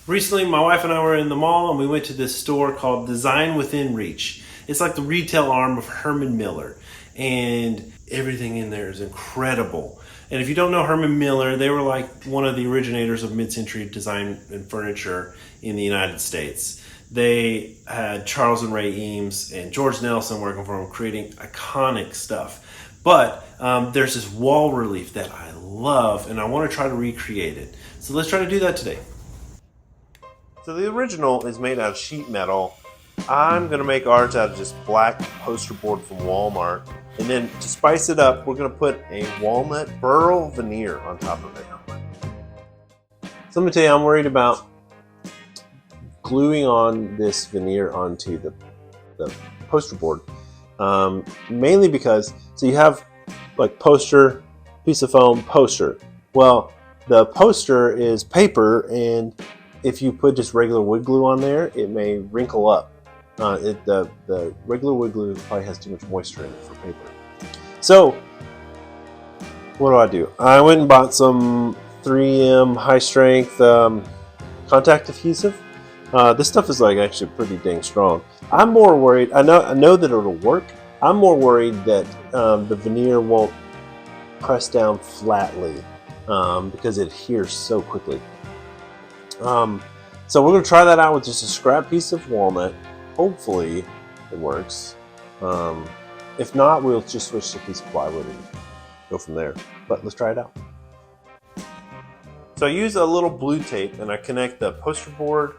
Recently, my wife and I were in the mall and we went to this store called Design Within Reach. It's like the retail arm of Herman Miller, and everything in there is incredible. And if you don't know Herman Miller, they were like one of the originators of mid-century design and furniture in the United States. They had Charles and Ray Eames and George Nelson working for them, creating iconic stuff. But there's this wall relief that I love, and I want to try to recreate it. So let's try to do that today. So the original is made out of sheet metal. I'm going to make ours out of just black poster board from Walmart. And then to spice it up, we're going to put a walnut burl veneer on top of it. So let me tell you, I'm worried about gluing on this veneer onto the poster board. Mainly because, so you have like poster, piece of foam, poster. Well, the poster is paper, and if you put just regular wood glue on there, it may wrinkle up. The regular wood glue probably has too much moisture in it for paper. So what do? I went and bought some 3M high strength contact adhesive. This stuff is like actually pretty dang strong. I'm more worried, I know that it'll work. I'm more worried that the veneer won't press down flatly because it adheres so quickly. So we're going to try that out with just a scrap piece of walnut. Hopefully it works. If not, we'll just switch to a piece of plywood and go from there. But let's try it out. So I use a little blue tape and I connect the poster board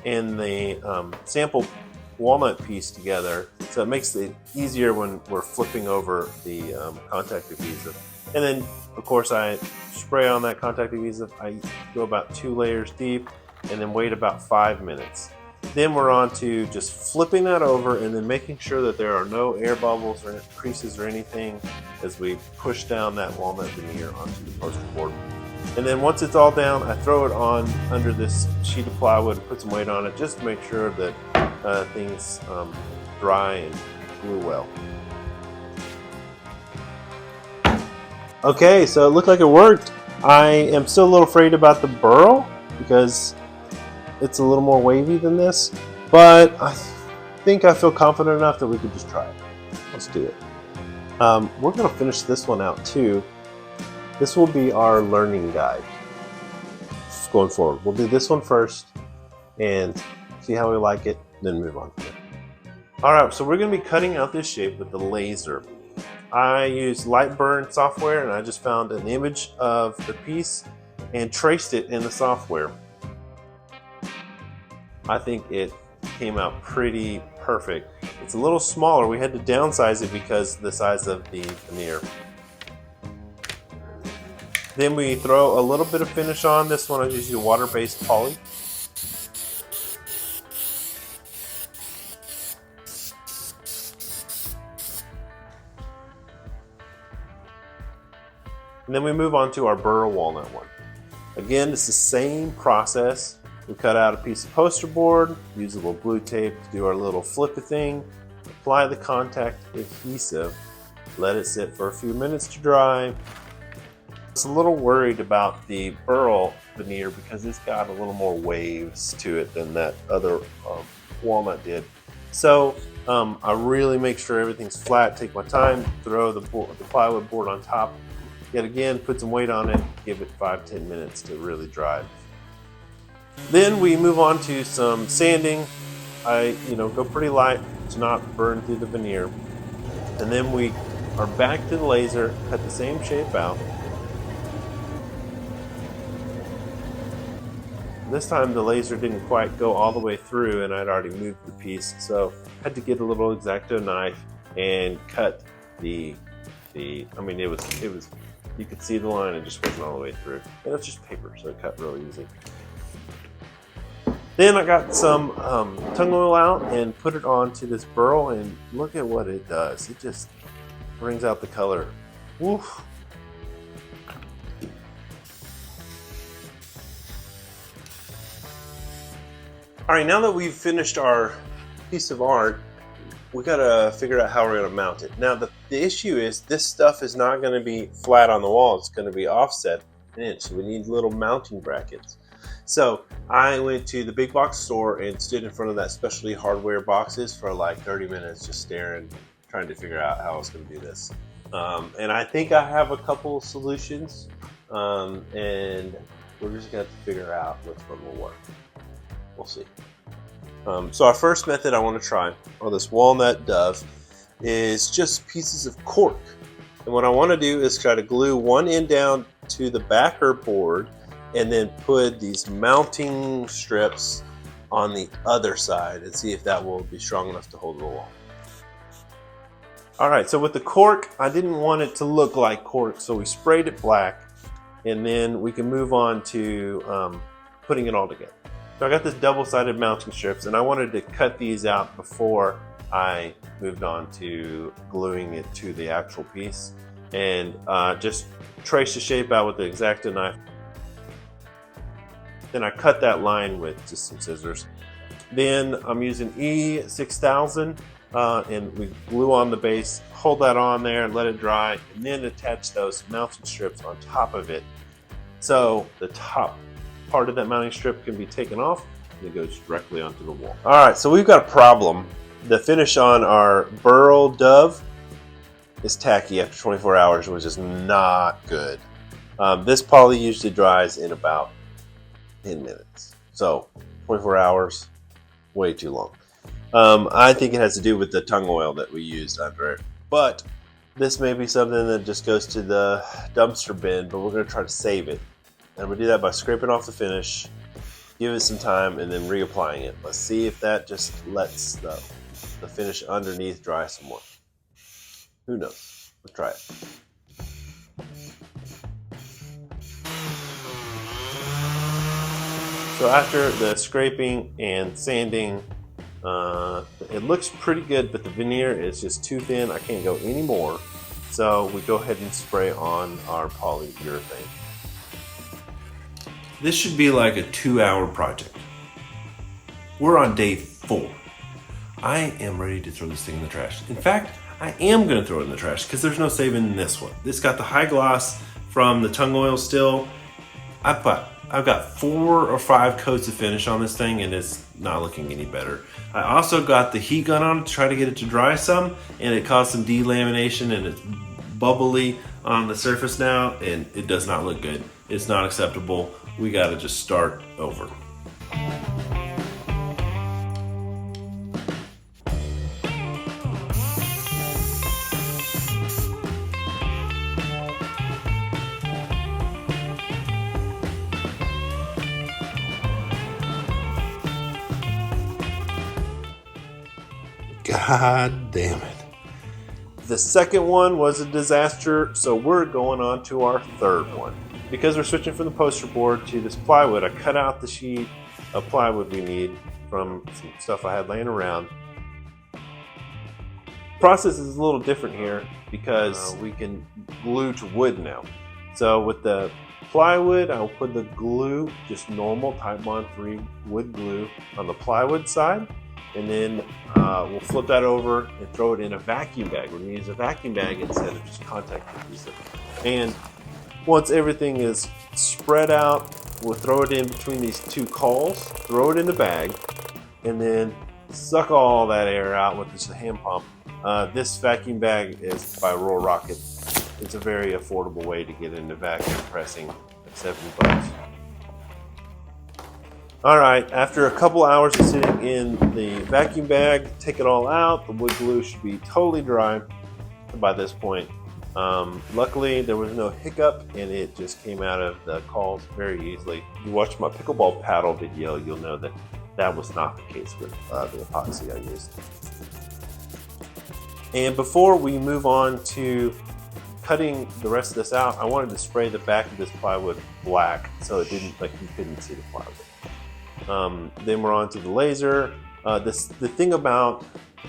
and the sample walnut piece together, so it makes it easier when we're flipping over the contact adhesive. And then of course I spray on that contact adhesive. I go about 2 layers deep and then wait about 5 minutes. Then we're on to just flipping that over and then making sure that there are no air bubbles or creases or anything as we push down that walnut veneer onto the poster board. And then once it's all down, I throw it on under this sheet of plywood and put some weight on it just to make sure that things dry and glue well. Okay, so it looked like it worked. I am still a little afraid about the burl because it's a little more wavy than this, but I think I feel confident enough that we could just try it. Let's do it. We're going to finish this one out too. This will be our learning guide going forward. We'll do this one first and see how we like it, then move on from there. Alright, so we're going to be cutting out this shape with the laser. I use Lightburn software and I just found an image of the piece and traced it in the software. I think it came out pretty perfect. It's a little smaller. We had to downsize it because of the size of the veneer. Then we throw a little bit of finish on. This one I just use a water-based poly. And then we move on to our burl walnut one. Again, it's the same process. We cut out a piece of poster board, use a little blue tape to do our little flipper thing, apply the contact adhesive, let it sit for a few minutes to dry. I was a little worried about the burl veneer because it's got a little more waves to it than that other walnut did. So I really make sure everything's flat, take my time, throw the plywood board on top, yet again put some weight on it, give it 5-10 minutes to really dry. Then we move on to some sanding. I go pretty light to not burn through the veneer. And then we are back to the laser, cut the same shape out. This time the laser didn't quite go all the way through and I'd already moved the piece, so I had to get a little X-Acto knife and cut it was you could see the line, it just wasn't all the way through. And it's just paper, so it cut real easy. Then I got some tung oil out and put it onto this burl, and look at what it does. It just brings out the color. Woof. All right, now that we've finished our piece of art, we gotta figure out how we're gonna mount it. Now the issue is this stuff is not gonna be flat on the wall, it's gonna be offset an inch, so we need little mounting brackets. So I went to the big box store and stood in front of that specialty hardware boxes for like 30 minutes just staring, trying to figure out how I was going to do this. And I think I have a couple solutions, and we're just going to have to figure out which one will work. We'll see. So our first method I want to try on this walnut dove is just pieces of cork. And what I want to do is try to glue one end down to the backer board and then put these mounting strips on the other side and see if that will be strong enough to hold the wall. All right, so with the cork, I didn't want it to look like cork, so we sprayed it black, and then we can move on to putting it all together. So I got this double-sided mounting strips, and I wanted to cut these out before I moved on to gluing it to the actual piece, and just trace the shape out with the X-Acto knife. Then I cut that line with just some scissors. Then I'm using E6000, and we glue on the base, hold that on there, let it dry, and then attach those mounting strips on top of it. So the top part of that mounting strip can be taken off and it goes directly onto the wall. All right, so we've got a problem. The finish on our burl dove is tacky after 24 hours, which is not good. This poly usually dries in about 10 minutes. So 24 hours, way too long. I think it has to do with the tung oil that we used under it. But this may be something that just goes to the dumpster bin, but we're going to try to save it. And we do that by scraping off the finish, give it some time, and then reapplying it. Let's see if that just lets the finish underneath dry some more. Who knows? Let's try it. So after the scraping and sanding, it looks pretty good, but the veneer is just too thin. I can't go any more. So we go ahead and spray on our polyurethane. This should be like a 2-hour project. We're on day 4. I am ready to throw this thing in the trash. In fact, I am going to throw it in the trash because there's no saving this one. It's got the high gloss from the tung oil still. I've got 4 or 5 coats of finish on this thing and it's not looking any better. I also got the heat gun on to try to get it to dry some, and it caused some delamination and it's bubbly on the surface now and it does not look good. It's not acceptable. We got to just start over. God damn it. The second one was a disaster, so we're going on to our third one. Because we're switching from the poster board to this plywood, I cut out the sheet of plywood we need from some stuff I had laying around. The process is a little different here because we can glue to wood now. So with the plywood, I'll put the glue, just normal Type Bond 3 wood glue on the plywood side. And then we'll flip that over and throw it in a vacuum bag. We're going to use a vacuum bag instead of just contact adhesive. And once everything is spread out, we'll throw it in between these 2 cauls, throw it in the bag, and then suck all that air out with just a hand pump. This vacuum bag is by Royal Rocket. It's a very affordable way to get into vacuum pressing at $70. All right, after a couple hours of sitting in the vacuum bag, take it all out. The wood glue should be totally dry by this point. Luckily, there was no hiccup, and it just came out of the cauls very easily. If you watched my pickleball paddle video, you'll know that that was not the case with the epoxy I used. And before we move on to cutting the rest of this out, I wanted to spray the back of this plywood black so it didn't, like, you couldn't see the plywood. Then we're on to the laser. The thing about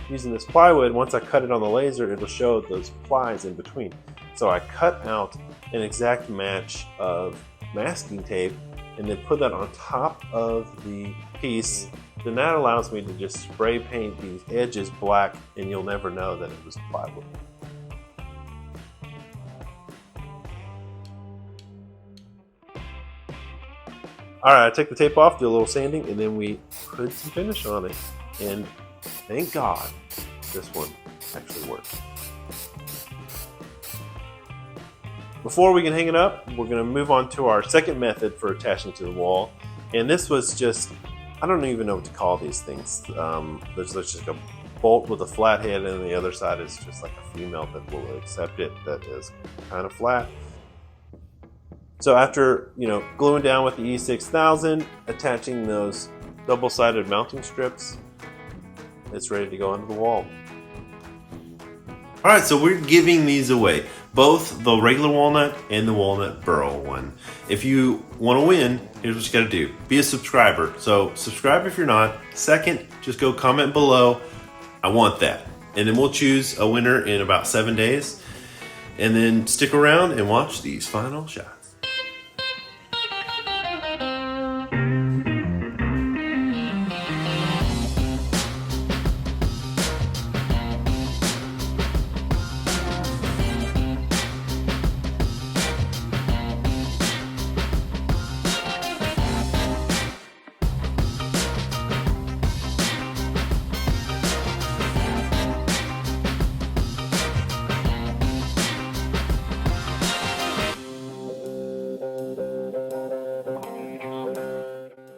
using this plywood, once I cut it on the laser, it'll show those plies in between. So I cut out an exact match of masking tape and then put that on top of the piece. Then that allows me to just spray paint these edges black, and you'll never know that it was plywood. All right, I take the tape off, do a little sanding, and then we put some finish on it. And thank God this one actually works. Before we can hang it up, we're going to move on to our second method for attaching to the wall. And this was just, I don't even know what to call these things. There's just a bolt with a flat head, and the other side is just like a female that will accept it, that is kind of flat. So after, gluing down with the E6000, attaching those double-sided mounting strips, it's ready to go onto the wall. All right, so we're giving these away, both the regular walnut and the walnut burl one. If you want to win, here's what you got to do. Be a subscriber. So subscribe if you're not. Second, just go comment below, I want that. And then we'll choose a winner in about 7 days. And then stick around and watch these final shots.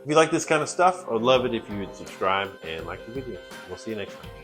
If you like this kind of stuff, I would love it if you would subscribe and like the video. We'll see you next time.